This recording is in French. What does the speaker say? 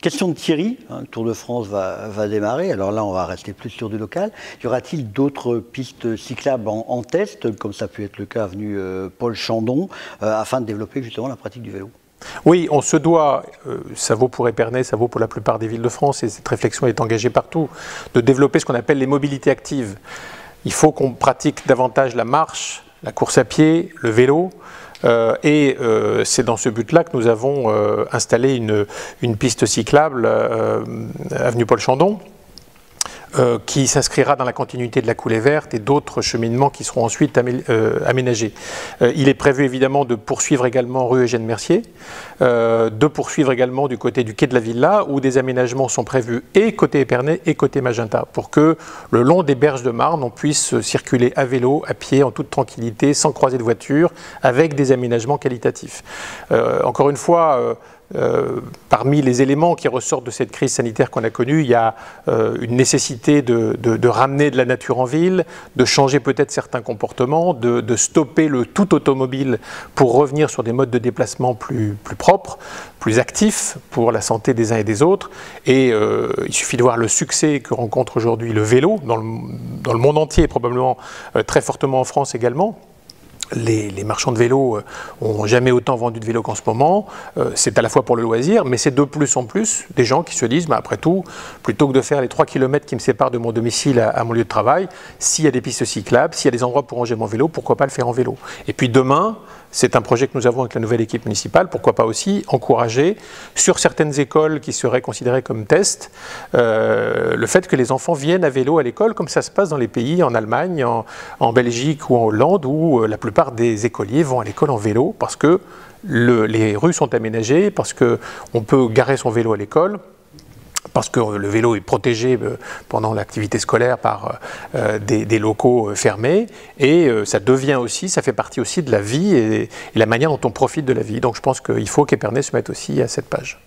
Question de Thierry, le Tour de France va démarrer, alors là on va rester plus sur du local. Y aura-t-il d'autres pistes cyclables en test, comme ça a pu être le cas avenue Paul Chandon, afin de développer justement la pratique du vélo? Oui, on se doit, ça vaut pour Épernay, ça vaut pour la plupart des villes de France, et cette réflexion est engagée partout, de développer ce qu'on appelle les mobilités actives. Il faut qu'on pratique davantage la marche, la course à pied, le vélo, et c'est dans ce but-là que nous avons installé une piste cyclable avenue Paul Chandon, qui s'inscrira dans la continuité de la coulée verte et d'autres cheminements qui seront ensuite aménagés. Il est prévu évidemment de poursuivre également rue Eugène Mercier, de poursuivre également du côté du quai de la Villa, où des aménagements sont prévus et côté Épernay et côté Magenta, pour que le long des berges de Marne, on puisse circuler à vélo, à pied, en toute tranquillité, sans croiser de voiture, avec des aménagements qualitatifs. Encore une fois, parmi les éléments qui ressortent de cette crise sanitaire qu'on a connue, il y a une nécessité de ramener de la nature en ville, de changer peut-être certains comportements, de stopper le tout automobile pour revenir sur des modes de déplacement plus propres, plus actifs pour la santé des uns et des autres. Et il suffit de voir le succès que rencontre aujourd'hui le vélo dans le monde entier, et probablement très fortement en France également. Les marchands de vélos n'ont jamais autant vendu de vélos qu'en ce moment. C'est à la fois pour le loisir, mais c'est de plus en plus des gens qui se disent, après tout, plutôt que de faire les 3 km qui me séparent de mon domicile à mon lieu de travail, s'il y a des pistes cyclables, s'il y a des endroits pour ranger mon vélo, pourquoi pas le faire en vélo? Et puis demain, c'est un projet que nous avons avec la nouvelle équipe municipale, pourquoi pas aussi encourager sur certaines écoles qui seraient considérées comme tests, le fait que les enfants viennent à vélo à l'école, comme ça se passe dans les pays, en Allemagne, en Belgique ou en Hollande, où la plupart des écoliers vont à l'école en vélo parce que les rues sont aménagées, parce qu'on peut garer son vélo à l'école, parce que le vélo est protégé pendant l'activité scolaire par des locaux fermés, et ça devient aussi, ça fait partie aussi de la vie et la manière dont on profite de la vie. Donc je pense qu'il faut qu'Épernay se mette aussi à cette page.